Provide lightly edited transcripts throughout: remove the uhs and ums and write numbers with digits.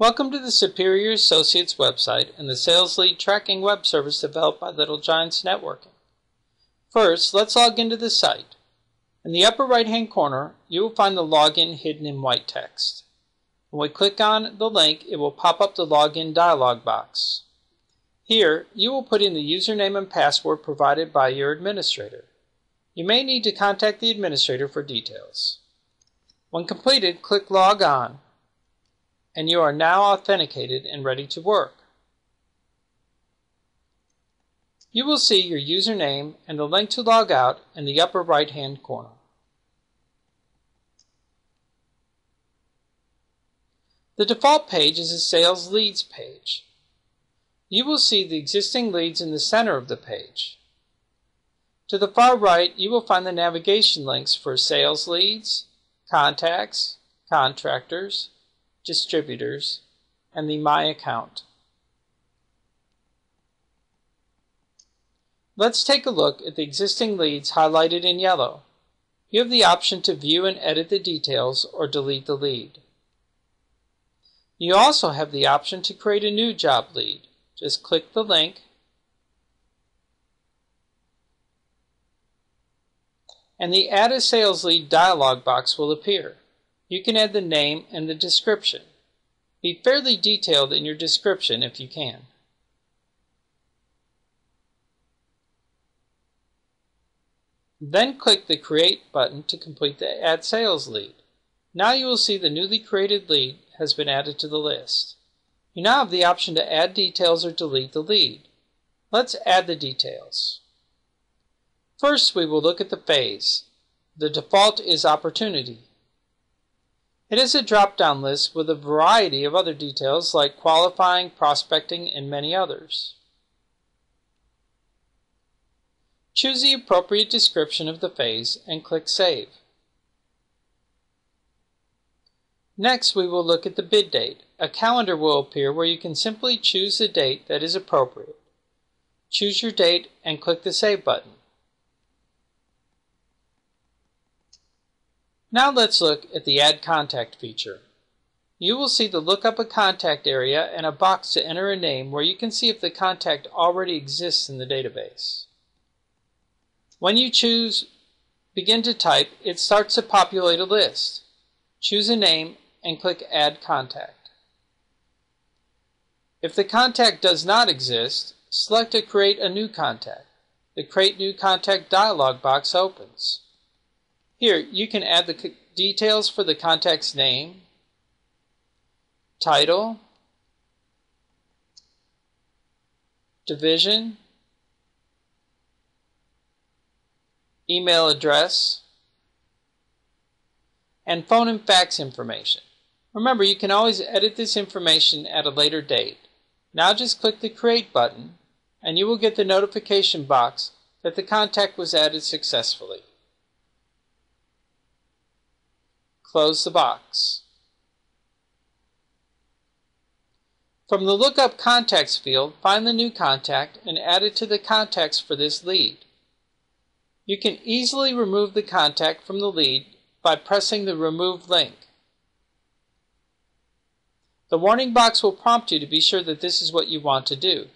Welcome to the Superior Associates website and the Sales Lead tracking web service developed by Little Giants Networking. First, let's log into the site. In the upper right-hand corner, you will find the login hidden in white text. When we click on the link, it will pop up the login dialog box. Here, you will put in the username and password provided by your administrator. You may need to contact the administrator for details. When completed, click Log On, and you are now authenticated and ready to work. You will see your username and the link to log out in the upper right-hand corner. The default page is a Sales Leads page. You will see the existing leads in the center of the page. To the far right, you will find the navigation links for Sales Leads, Contacts, Contractors, Distributors, and the My Account. Let's take a look at the existing leads highlighted in yellow. You have the option to view and edit the details or delete the lead. You also have the option to create a new job lead. Just click the link and the Add a Sales Lead dialog box will appear. You can add the name and the description. Be fairly detailed in your description if you can. Then click the Create button to complete the Add Sales Lead. Now you will see the newly created lead has been added to the list. You now have the option to add details or delete the lead. Let's add the details. First, we will look at the phase. The default is Opportunity. It is a drop-down list with a variety of other details like qualifying, prospecting, and many others. Choose the appropriate description of the phase and click Save. Next, we will look at the bid date. A calendar will appear where you can simply choose the date that is appropriate. Choose your date and click the Save button. Now let's look at the Add Contact feature. You will see the Look Up a Contact area and a box to enter a name where you can see if the contact already exists in the database. When you choose Begin to Type, it starts to populate a list. Choose a name and click Add Contact. If the contact does not exist, select to create a new contact. The Create New Contact dialog box opens. Here, you can add the details for the contact's name, title, division, email address, and phone and fax information. Remember, you can always edit this information at a later date. Now just click the Create button, and you will get the notification box that the contact was added successfully. Close the box. From the Look Up Contacts field, find the new contact and add it to the contacts for this lead. You can easily remove the contact from the lead by pressing the Remove link. The warning box will prompt you to be sure that this is what you want to do.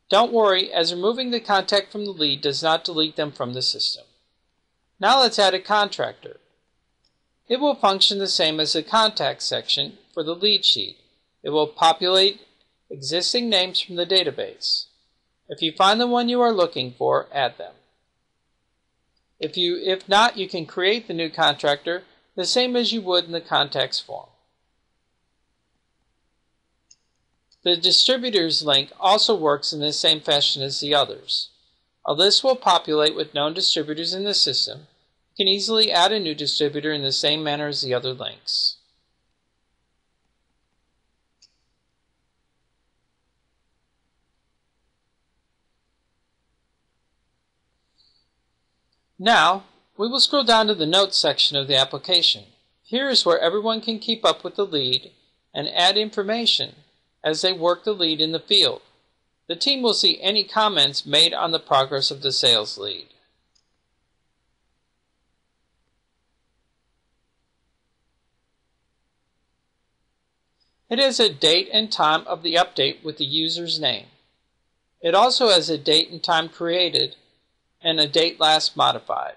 Don't worry, as removing the contact from the lead does not delete them from the system. Now let's add a contractor. It will function the same as the Contacts section for the lead sheet. It will populate existing names from the database. If you find the one you are looking for, add them. If not, you can create the new contractor the same as you would in the Contacts form. The Distributors link also works in the same fashion as the others. A list will populate with known distributors in the system. You can easily add a new distributor in the same manner as the other links. Now, we will scroll down to the Notes section of the application. Here is where everyone can keep up with the lead and add information as they work the lead in the field. The team will see any comments made on the progress of the sales lead. It has a date and time of the update with the user's name. It also has a date and time created and a date last modified.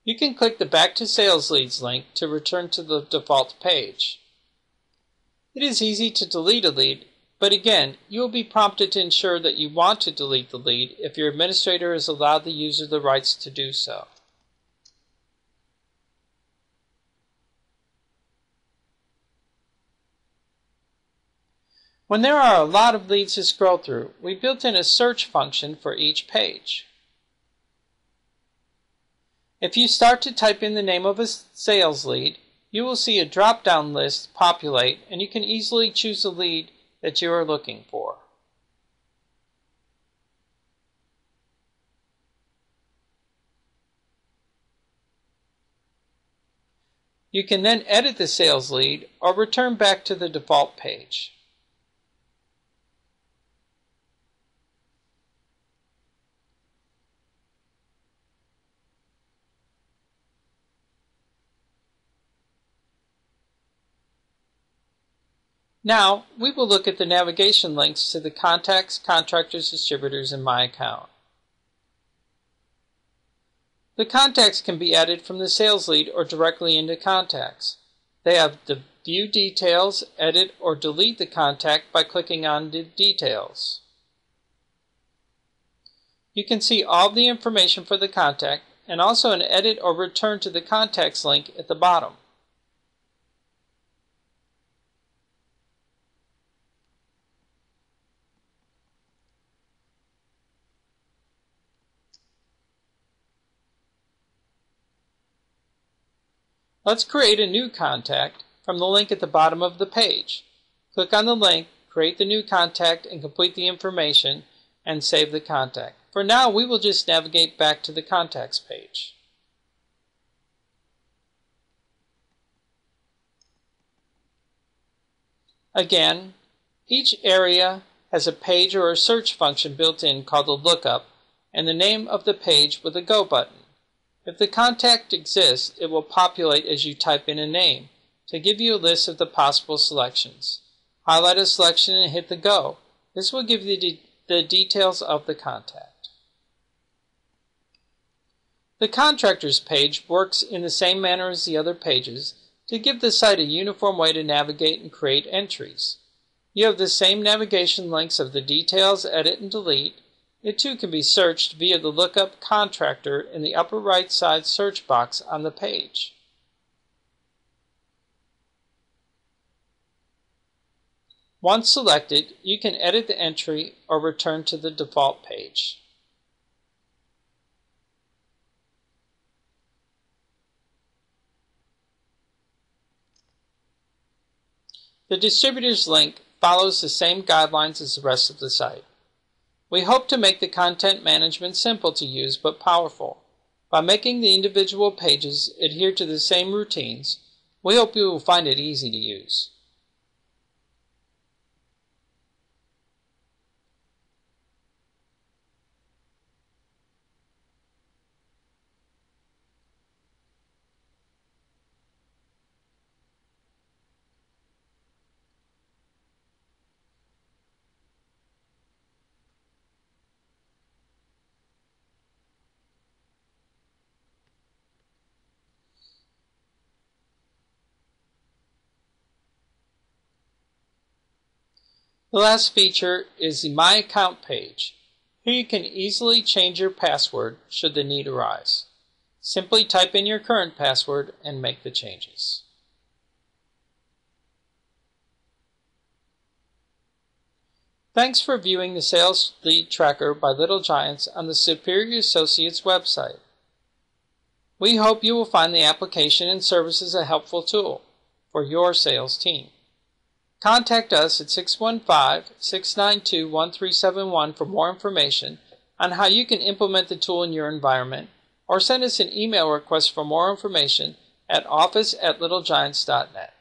You can click the Back to Sales Leads link to return to the default page. It is easy to delete a lead, but again, you will be prompted to ensure that you want to delete the lead if your administrator has allowed the user the rights to do so. When there are a lot of leads to scroll through, we built in a search function for each page. If you start to type in the name of a sales lead, you will see a drop-down list populate, and you can easily choose the lead that you are looking for. You can then edit the sales lead or return back to the default page. Now, we will look at the navigation links to the contacts, contractors, distributors, and My Account. The contacts can be added from the sales lead or directly into contacts. They have the View Details, Edit, or Delete the contact by clicking on the details. You can see all the information for the contact and also an Edit or Return to the Contacts link at the bottom. Let's create a new contact from the link at the bottom of the page. Click on the link, create the new contact, and complete the information, and save the contact. For now, we will just navigate back to the contacts page. Again, each area has a page or a search function built in called the lookup, and the name of the page with a Go button. If the contact exists, it will populate as you type in a name to give you a list of the possible selections. Highlight a selection and hit the Go. This will give you the details of the contact. The contractors page works in the same manner as the other pages to give the site a uniform way to navigate and create entries. You have the same navigation links of the details, edit, and delete. It too can be searched via the lookup contractor in the upper right side search box on the page. Once selected, you can edit the entry or return to the default page. The distributors link follows the same guidelines as the rest of the site. We hope to make the content management simple to use but powerful. By making the individual pages adhere to the same routines, we hope you will find it easy to use. The last feature is the My Account page. Here you can easily change your password should the need arise. Simply type in your current password and make the changes. Thanks for viewing the Sales Lead Tracker by Little Giants on the Superior Associates website. We hope you will find the application and services a helpful tool for your sales team. Contact us at 615-692-1371 for more information on how you can implement the tool in your environment, or send us an email request for more information at office@littlegiants.net.